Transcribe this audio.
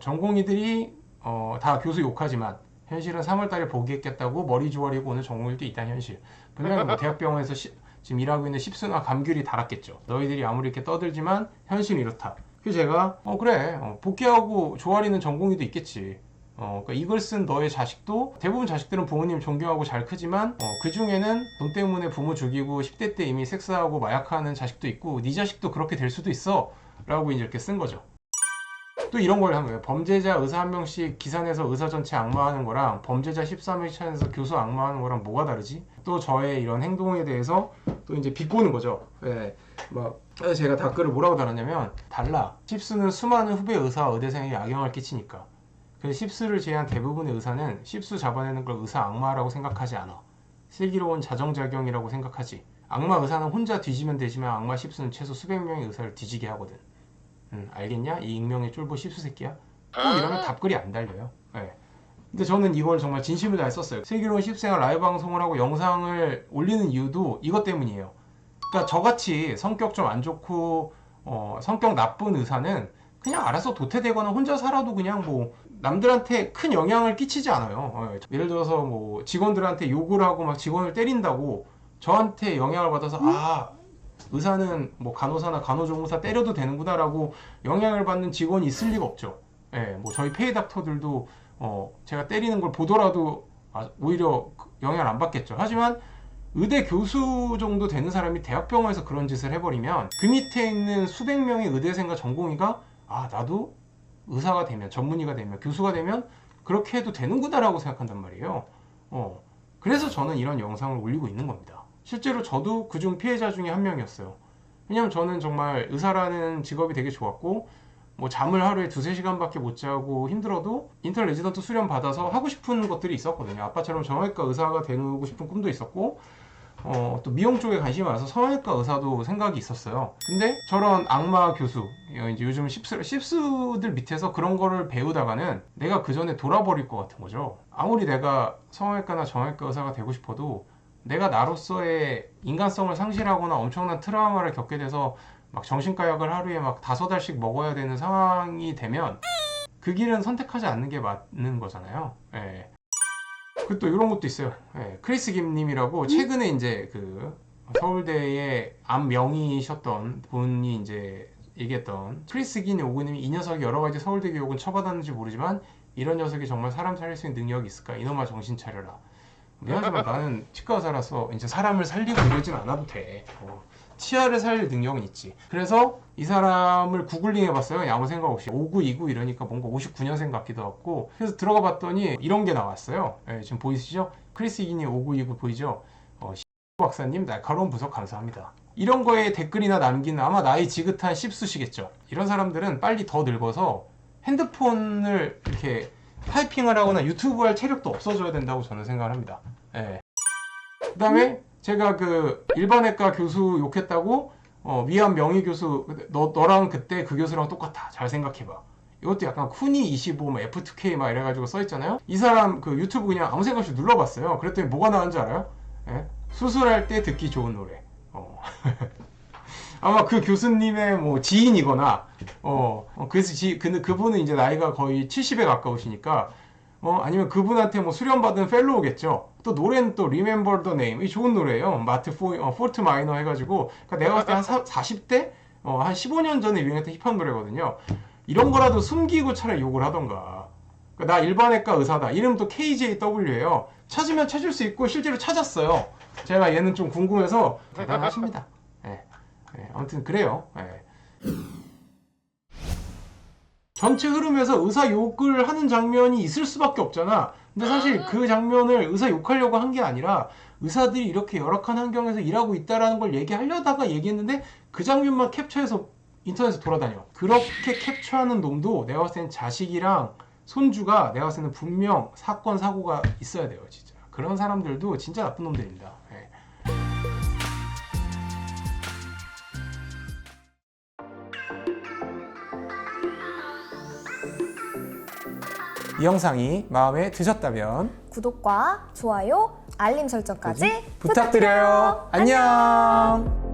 전공의들이 다 교수 욕하지만 현실은 3월달에 복귀했겠다고 머리 조아리고 오는 전공의도 있다는 현실. 분명히 뭐 대학병원에서 지금 일하고 있는 십수나 감귤이 달았겠죠. 너희들이 아무리 이렇게 떠들지만 현실은 이렇다. 그래서 제가 그래 복귀하고 조아리는 전공의도 있겠지. 그러니까 이걸 쓴 너의 자식도 대부분 자식들은 부모님 존경하고 잘 크지만 그 중에는 돈 때문에 부모 죽이고 10대 때 이미 섹스하고 마약하는 자식도 있고 네 자식도 그렇게 될 수도 있어 라고 이제 이렇게 쓴 거죠. 또 이런 걸 한 거예요. 범죄자 의사 한 명씩 기사 내서 의사 전체 악마하는 거랑 범죄자 13명 찾아내서 교수 악마하는 거랑 뭐가 다르지? 또 저의 이런 행동에 대해서 또 이제 비꼬는 거죠. 예, 막 제가 댓글을 뭐라고 달았냐면 달라. 십수는 수많은 후배 의사와 의대생에게 악영향을 끼치니까. 그래서 십수를 제외한 대부분의 의사는 십수 잡아내는 걸 의사 악마라고 생각하지 않아. 슬기로운 자정작용이라고 생각하지. 악마 의사는 혼자 뒤지면 되지만 악마 십수는 최소 수백 명의 의사를 뒤지게 하거든. 알겠냐? 이 익명의 쫄보 십수 새끼야. 꼭 이러면 답글이 안 달려요. 네. 근데 저는 이걸 정말 진심을 다해 썼어요. 슬기로운 십수가 라이브 방송을 하고 영상을 올리는 이유도 이것 때문이에요. 그러니까 저같이 성격 좀 안 좋고 성격 나쁜 의사는 그냥 알아서 도태되거나 혼자 살아도 그냥 뭐 남들한테 큰 영향을 끼치지 않아요. 예를 들어서 뭐 직원들한테 욕을 하고 막 직원을 때린다고 저한테 영향을 받아서 의사는 뭐 간호사나 간호조무사 때려도 되는구나 라고 영향을 받는 직원이 있을 리가 없죠. 예, 뭐 저희 페이 닥터들도 제가 때리는 걸 보더라도 오히려 영향을 안 받겠죠. 하지만 의대 교수 정도 되는 사람이 대학병원에서 그런 짓을 해버리면 그 밑에 있는 수백 명의 의대생과 전공의가 나도 의사가 되면 전문의가 되면 교수가 되면 그렇게 해도 되는구나 라고 생각한단 말이에요. 그래서 저는 이런 영상을 올리고 있는 겁니다. 실제로 저도 그중 피해자 중에 한 명이었어요. 왜냐면 저는 정말 의사라는 직업이 되게 좋았고 뭐 잠을 하루에 2-3시간밖에 못 자고 힘들어도 인턴 레지던트 수련 받아서 하고 싶은 것들이 있었거든요. 아빠처럼 정형외과 의사가 되고 싶은 꿈도 있었고 또 미용 쪽에 관심이 많아서 성형외과 의사도 생각이 있었어요. 근데 저런 악마 교수, 이제 요즘 십수들 밑에서 그런 거를 배우다가는 내가 그 전에 돌아버릴 것 같은 거죠. 아무리 내가 성형외과나 정형외과 의사가 되고 싶어도 내가 나로서의 인간성을 상실하거나 엄청난 트라우마를 겪게 돼서 막 정신과 약을 하루에 막 5알씩 먹어야 되는 상황이 되면 그 길은 선택하지 않는 게 맞는 거잖아요. 예. 그리고 또 이런 것도 있어요. 예. 크리스 김님이라고 최근에 이제 그 서울대의 암 명의셨던 분이 이제 얘기했던 크리스 김 오구님이 이 녀석이 여러 가지 서울대 교육은 처받았는지 모르지만 이런 녀석이 정말 사람 살릴 수 있는 능력이 있을까? 이놈아 정신 차려라. 미안하지만 나는 치과 의사라서 이제 사람을 살리고 이러진 않아도 돼. 치아를 살릴 능력은 있지. 그래서 이 사람을 구글링 해봤어요. 아무 생각 없이 5929 이러니까 뭔가 59년생 같기도 하고. 그래서 들어가 봤더니 이런 게 나왔어요. 지금 보이시죠? 크리스 이기님 5929 보이죠? 박사님 날카로운 분석 감사합니다. 이런 거에 댓글이나 남기는 아마 나이 지긋한 십수시겠죠. 이런 사람들은 빨리 더 늙어서 핸드폰을 이렇게 타이핑을 하거나 유튜브 할 체력도 없어져야 된다고 저는 생각을 합니다. 그 다음에 제가 그 일반외과 교수 욕했다고 미안 명의 교수 너랑 그때 그 교수랑 똑같아. 잘 생각해봐. 이것도 약간 쿠니 25 뭐 F2K 막 이래가지고 써있잖아요. 이 사람 그 유튜브 그냥 아무 생각 없이 눌러봤어요. 그랬더니 뭐가 나왔는지 알아요? 수술할 때 듣기 좋은 노래. 아마 그 교수님의 뭐 지인이거나 그래서 그분은 이제 나이가 거의 70에 가까우시니까 아니면 그분한테 뭐 수련받은 펠로우겠죠. 또 노래는 또 Remember the Name 이 좋은 노래예요. 마트 포트 마이너 해가지고 그러니까 내가 봤을 때 한 40대 한 15년 전에 유행했던 힙합 노래거든요. 이런 거라도 숨기고 차라리 욕을 하던가. 그러니까 나 일반외과 의사다. 이름도 KJW예요. 찾으면 찾을 수 있고 실제로 찾았어요. 제가 얘는 좀 궁금해서 대단하십니다. 아무튼 그래요. 전체 흐름에서 의사 욕을 하는 장면이 있을 수밖에 없잖아. 근데 사실 그 장면을 의사 욕하려고 한 게 아니라 의사들이 이렇게 열악한 환경에서 일하고 있다는 걸 얘기하려다가 얘기했는데 그 장면만 캡처해서 인터넷에 돌아다녀. 그렇게 캡처하는 놈도 내가 봤을 때는 자식이랑 손주가 내가 봤을 때는 분명 사건 사고가 있어야 돼요. 진짜 그런 사람들도 진짜 나쁜 놈들입니다. 이 영상이 마음에 드셨다면 구독과 좋아요, 알림 설정까지 부탁드려요. 안녕.